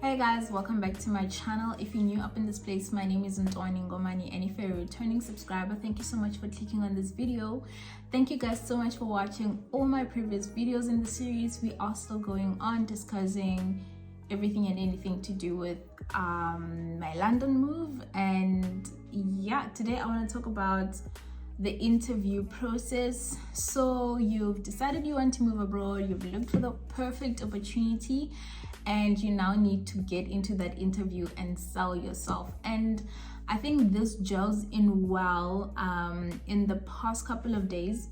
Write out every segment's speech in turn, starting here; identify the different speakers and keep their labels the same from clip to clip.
Speaker 1: Hey guys, welcome back to my channel. If you're new up in this place, my name is Ntwaniengomane, and if you're a returning subscriber, thank you so much for clicking on this video. Thank you guys so much for watching all my previous videos in the series. We are still going on discussing everything and anything to do with my London move, and yeah, today I want to talk about the interview process. So you've decided you want to move abroad, you've looked for the perfect opportunity, and you now need to get into that interview and sell yourself. And I think this gels in well. In the past couple of days,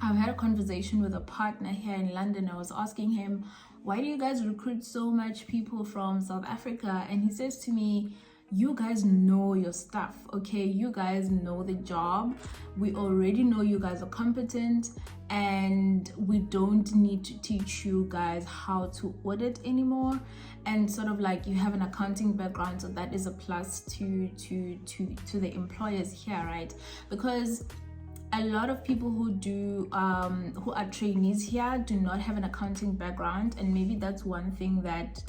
Speaker 1: I've had a conversation with a partner here in London. I was asking him, why do you guys recruit so much people from South Africa? And he says to me, you guys know your stuff, okay? You guys know the job. We already know you guys are competent, and we don't need to teach you guys how to audit anymore. And sort of like, you have an accounting background, so that is a plus to the employers here, right? Because a lot of people who are trainees here do not have an accounting background, and maybe that's one thing that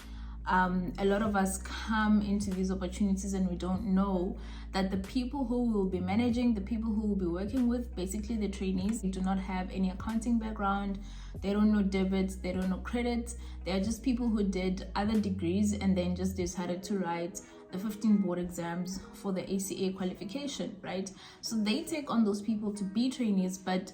Speaker 1: a lot of us come into these opportunities and we don't know that the people who will be managing, the people who will be working with, basically the trainees, they do not have any accounting background. They don't know debits, they don't know credits. They are just people who did other degrees and then just decided to write the 15 board exams for the ACA qualification, right? So they take on those people to be trainees, but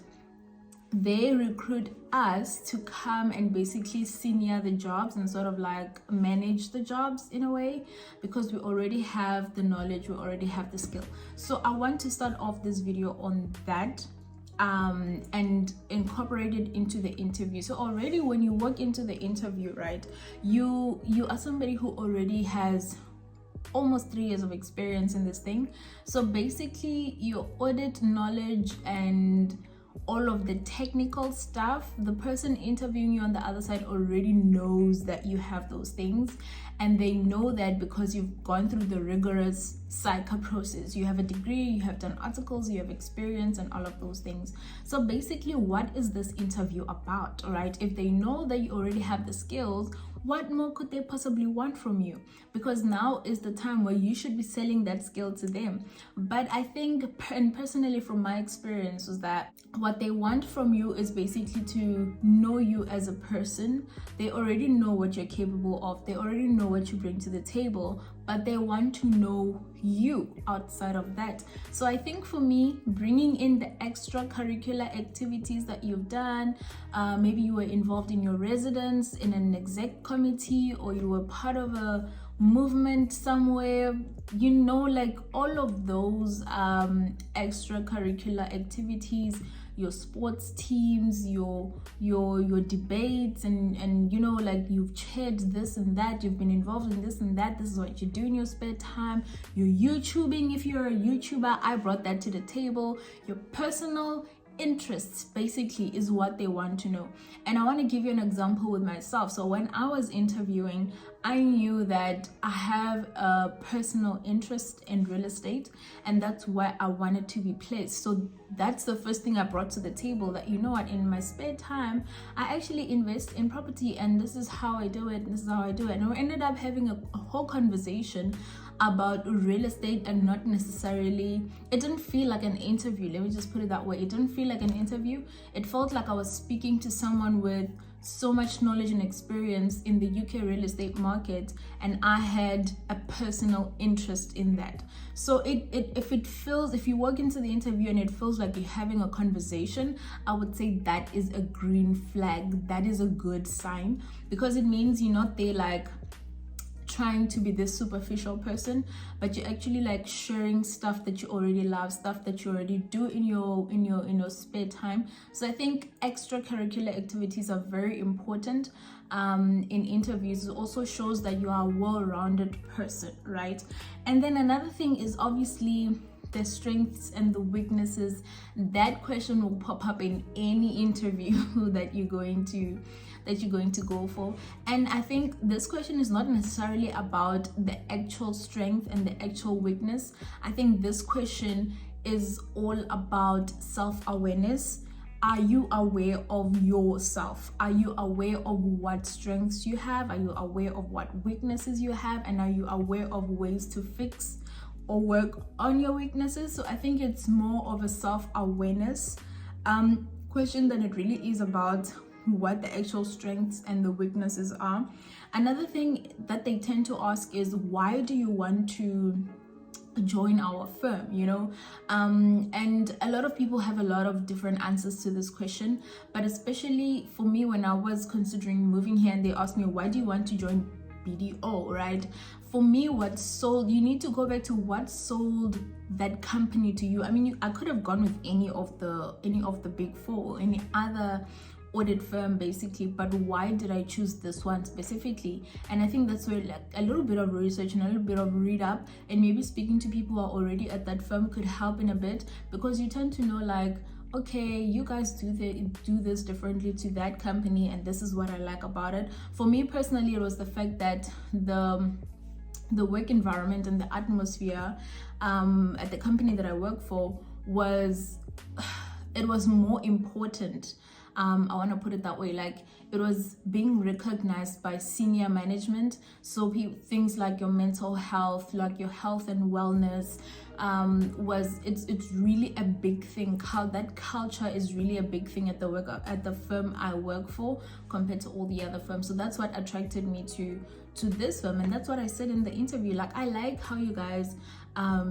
Speaker 1: they recruit us to come and basically senior the jobs and sort of like manage the jobs in a way, because we already have the knowledge, we already have the skill. So I want to start off this video on that and incorporate it into the interview. So already when you walk into the interview, right, you are somebody who already has almost 3 years of experience in this thing. So basically your audit knowledge and all of the technical stuff, the person interviewing you on the other side already knows that you have those things, and they know that because you've gone through the rigorous psycha process. You have a degree, you have done articles, you have experience, and all of those things. So basically, what is this interview about? All right, if they know that you already have the skills, what more could they possibly want from you? Because now is the time where you should be selling that skill to them. But I think, and personally from my experience, was that what they want from you is basically to know you as a person. They already know what you're capable of. They already know what you bring to the table, but they want to know you outside of that. So I think for me, bringing in the extracurricular activities that you've done, maybe you were involved in your residence in an exec committee, or you were part of a movement somewhere, you know, like all of those extracurricular activities, your sports teams, your debates, and you know, like you've chaired this and that, you've been involved in this and that, this is what you do in your spare time. You're YouTubing, if you're a YouTuber, I brought that to the table. Your personal interests basically is what they want to know. And I want to give you an example with myself. So when I was interviewing, I knew that I have a personal interest in real estate, and that's where I wanted to be placed. So that's the first thing I brought to the table, that you know what, in my spare time I actually invest in property, and this is how I do it, this is how I do it. And we ended up having a whole conversation about real estate, and not necessarily, it didn't feel like an interview, let me just put it that way. It didn't feel like an interview. It felt like I was speaking to someone with so much knowledge and experience in the UK real estate market, and I had a personal interest in that. So if you walk into the interview and it feels like you're having a conversation, I would say that is a green flag. That is a good sign, because it means you're not there like trying to be this superficial person, but you're actually like sharing stuff that you already love, stuff that you already do in your spare time. So I think extracurricular activities are very important in interviews. It also shows that you are a well-rounded person, right? And then another thing is obviously the strengths and the weaknesses. That question will pop up in any interview that you're going to go for. And I think this question is not necessarily about the actual strength and the actual weakness. I think this question is all about self-awareness, are you aware of yourself? Are you aware of what strengths you have? Are you aware of what weaknesses you have? And are you aware of ways to fix or work on your weaknesses? So I think it's more of a self-awareness question than it really is about what the actual strengths and the weaknesses are. Another thing that they tend to ask is, why do you want to join our firm? And a lot of people have a lot of different answers to this question, but especially for me, when I was considering moving here and they asked me, why do you want to join BDO, right? For me, you need to go back to what sold that company to you. I mean, I could have gone with any of the big four, any other audit firm basically, but why did I choose this one specifically? And I think that's where like a little bit of research and a little bit of read up and maybe speaking to people who are already at that firm could help in a bit, because you tend to know like, okay, you guys do this differently to that company, and this is what I like about it. For me personally, it was the fact that the work environment and the atmosphere at the company that I work for was more important. I want to put it that way, like it was being recognized by senior management. So things like your mental health, like your health and wellness, it's really a big thing. That culture is really a big thing at the firm I work for compared to all the other firms. So that's what attracted me to this firm, and that's what I said in the interview. Like, I like how you guys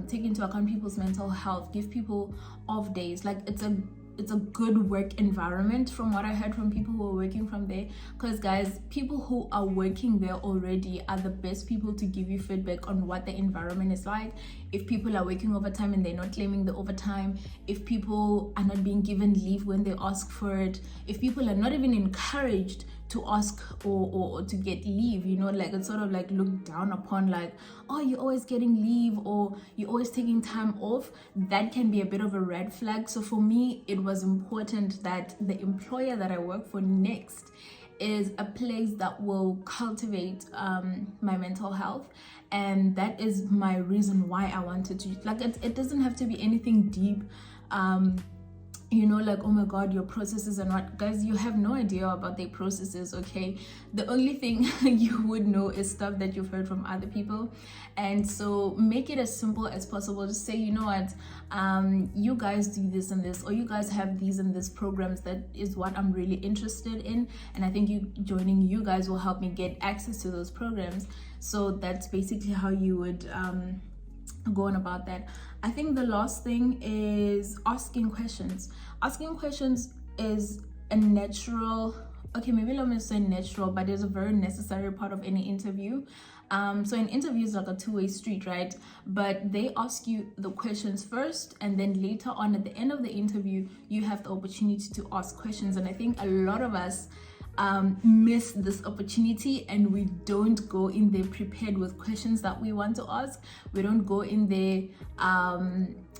Speaker 1: take into account people's mental health, give people off days. Like it's a good work environment from what I heard from people who are working from there, because guys, people who are working there already are the best people to give you feedback on what the environment is like. If people are working overtime and they're not claiming the overtime, if people are not being given leave when they ask for it, if people are not even encouraged to ask or to get leave, like it's sort of like looked down upon, like, oh, you're always getting leave or you're always taking time off, that can be a bit of a red flag. So for me, it was important that the employer that I work for next is a place that will cultivate my mental health. And that is my reason why I wanted to, like, it doesn't have to be anything deep, like, oh my god, your processes are not, guys, you have no idea about their processes, okay? The only thing you would know is stuff that you've heard from other people. And so make it as simple as possible. Just say, you know what, you guys do this and this, or you guys have these and this programs, that is what I'm really interested in, and I think joining you guys will help me get access to those programs. So that's basically how you would go on about that. I think the last thing is asking questions. Asking questions is a natural, okay, maybe let me say natural, but it's a very necessary part of any interview. So an interview is like a two-way street, right? But they ask you the questions first, and then later on at the end of the interview, you have the opportunity to ask questions. And I think a lot of us miss this opportunity, and we don't go in there prepared with questions that we want to ask. We don't go in there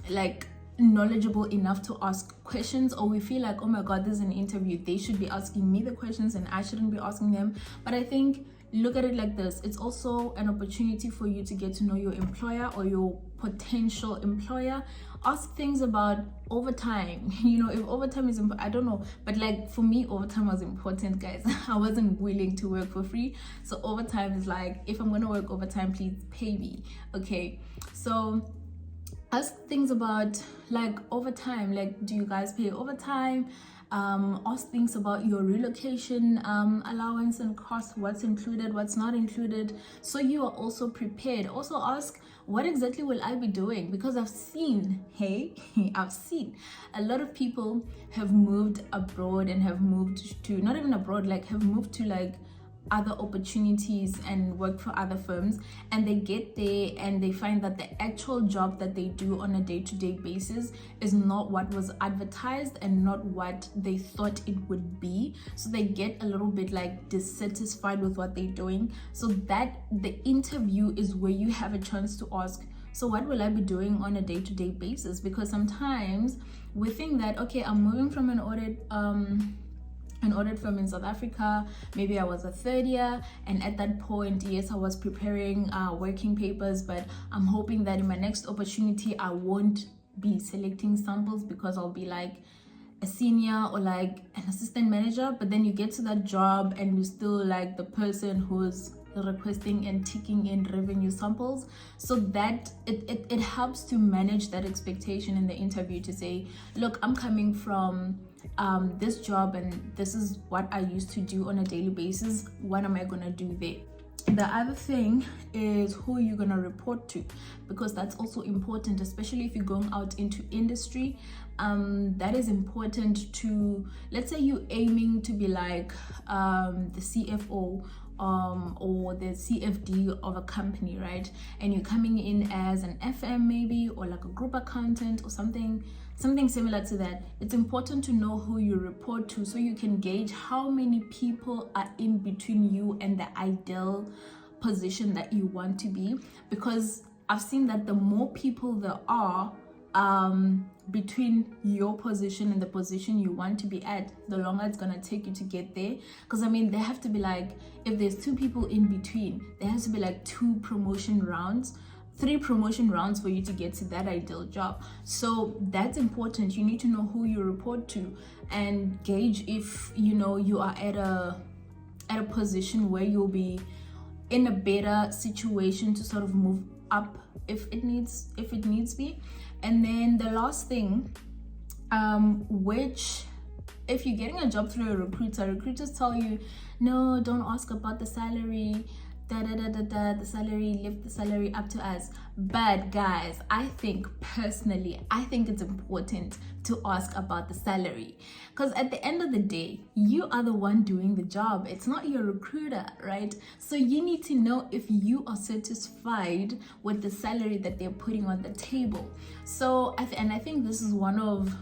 Speaker 1: like knowledgeable enough to ask questions, or we feel like, oh my god, this is an interview, they should be asking me the questions and I shouldn't be asking them. But I think, look at it like this, it's also an opportunity for you to get to know your employer or your potential employer. Ask things about overtime, if overtime is I don't know, but like for me, overtime was important, guys. I wasn't willing to work for free, so overtime is like, if I'm gonna work overtime, please pay me, okay? So ask things about like overtime, like, do you guys pay overtime? Ask things about your relocation allowance and cost, what's included, what's not included, so you are also prepared. Also ask, what exactly will I be doing? Because I've seen a lot of people have moved abroad and have moved to, not even abroad, like have moved to like other opportunities and work for other firms, and they get there and they find that the actual job that they do on a day-to-day basis is not what was advertised and not what they thought it would be. So they get a little bit like dissatisfied with what they're doing. So that the interview is where you have a chance to ask, so what will I be doing on a day-to-day basis? Because sometimes we think that, okay, I'm moving from an audit firm in South Africa, maybe I was a third year, and at that point, yes, I was preparing working papers, but I'm hoping that in my next opportunity I won't be selecting samples, because I'll be like a senior or like an assistant manager, but then you get to that job and you're still like the person who's requesting and ticking in revenue samples. So that it helps to manage that expectation in the interview, to say, look, I'm coming from this job and this is what I used to do on a daily basis. What am I gonna do there? The other thing is who you're going to report to, because that's also important, especially if you're going out into industry. That is important to, let's say you're aiming to be like the CFO or the CFD of a company, right? And you're coming in as an FM maybe, or like a group accountant or something similar to that. It's important to know who you report to, so you can gauge how many people are in between you and the ideal position that you want to be. Because I've seen that the more people there are between your position and the position you want to be at, the longer it's gonna take you to get there. Because I mean, there have to be like, if there's 2 people in between, there has to be like 2 promotion rounds, 3 promotion rounds for you to get to that ideal job. So that's important. You need to know who you report to and gauge if you are at a position where you'll be in a better situation to sort of move up if it needs be. And then the last thing, which if you're getting a job through a recruiter, recruiters tell you, no, don't ask about the salary, the salary, lift the salary up to us. But guys, I think it's important to ask about the salary, because at the end of the day, you are the one doing the job. It's not your recruiter, right? So you need to know if you are satisfied with the salary that they're putting on the table. So I think this is one of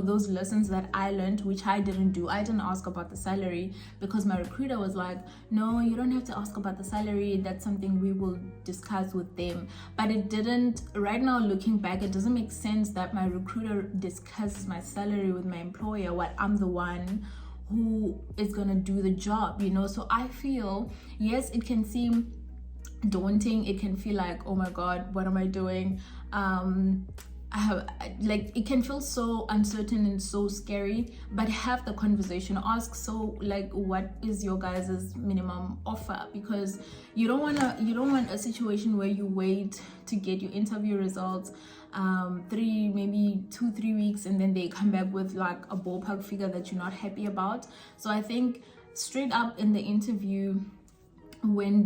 Speaker 1: those lessons that I learned, which I didn't do. I didn't ask about the salary because my recruiter was like, no, you don't have to ask about the salary. That's something we will discuss with them. But it didn't. Right now, looking back, it doesn't make sense that my recruiter discusses my salary with my employer while I'm the one who is gonna do the job, So I feel, yes, it can seem daunting. It can feel like, oh my God, what am I doing? It can feel so uncertain and so scary, but have the conversation. Ask, so like, what is your guys' minimum offer? Because you don't want a situation where you wait to get your interview results 3 weeks, and then they come back with like a ballpark figure that you're not happy about. So I think straight up in the interview, when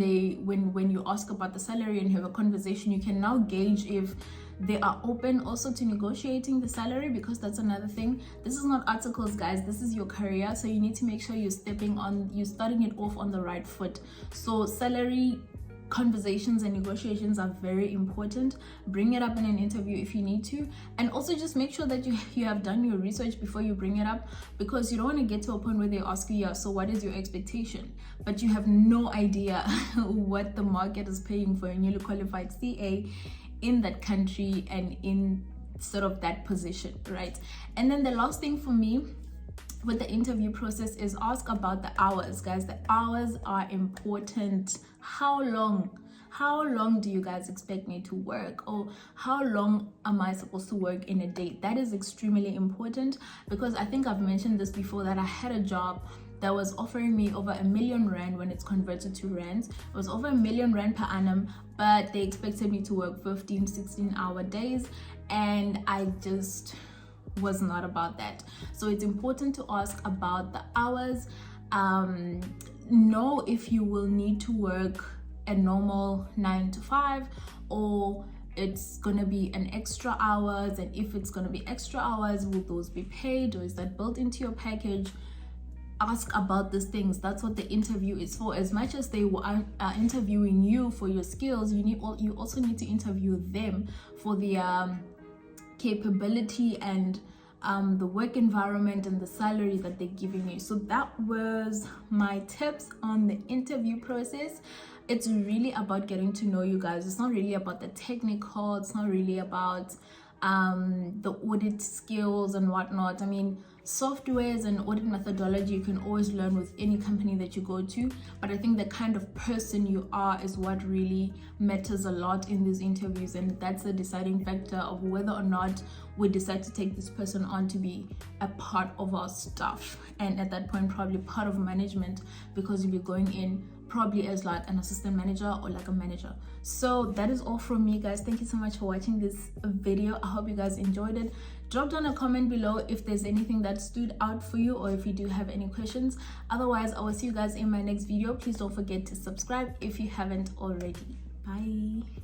Speaker 1: you ask about the salary and have a conversation, you can now gauge if they are open also to negotiating the salary, because that's another thing. This is not articles, guys. This is your career, so you need to make sure you're starting it off on the right foot. So salary conversations and negotiations are very important. Bring it up in an interview if you need to, and also just make sure that you have done your research before you bring it up, because you don't want to get to a point where they ask you, yeah, so what is your expectation, but you have no idea what the market is paying for a newly qualified CA in that country and in sort of that position, right? And then the last thing for me with the interview process is ask about the hours, guys. The hours are important. How long do you guys expect me to work, or how long am I supposed to work in a day? That is extremely important, because I think I've mentioned this before, that I had a job that was offering me over R1 million when it's converted to rands. It was over R1 million per annum, but they expected me to work 15-16 hour days, and I just was not about that. So it's important to ask about the hours. Know if you will need to work a normal 9 to 5, or it's gonna be an extra hours, and if it's gonna be extra hours, will those be paid, or is that built into your package? Ask about these things. That's what the interview is for. As much as they are interviewing you for your skills, you also need to interview them for the capability and the work environment and the salary that they're giving you. So that was my tips on the interview process. It's really about getting to know you guys. It's not really about the technical. It's not really about the audit skills and whatnot. I mean, softwares and audit methodology you can always learn with any company that you go to, but I think the kind of person you are is what really matters a lot in these interviews, and that's the deciding factor of whether or not we decide to take this person on to be a part of our staff, and at that point probably part of management, because you'll be going in probably as like an assistant manager or like a manager. So that is all from me, guys. Thank you so much for watching this video. I hope you guys enjoyed it. Drop down a comment below if there's anything that stood out for you, or if you do have any questions. Otherwise, I will see you guys in my next video. Please don't forget to subscribe if you haven't already. Bye.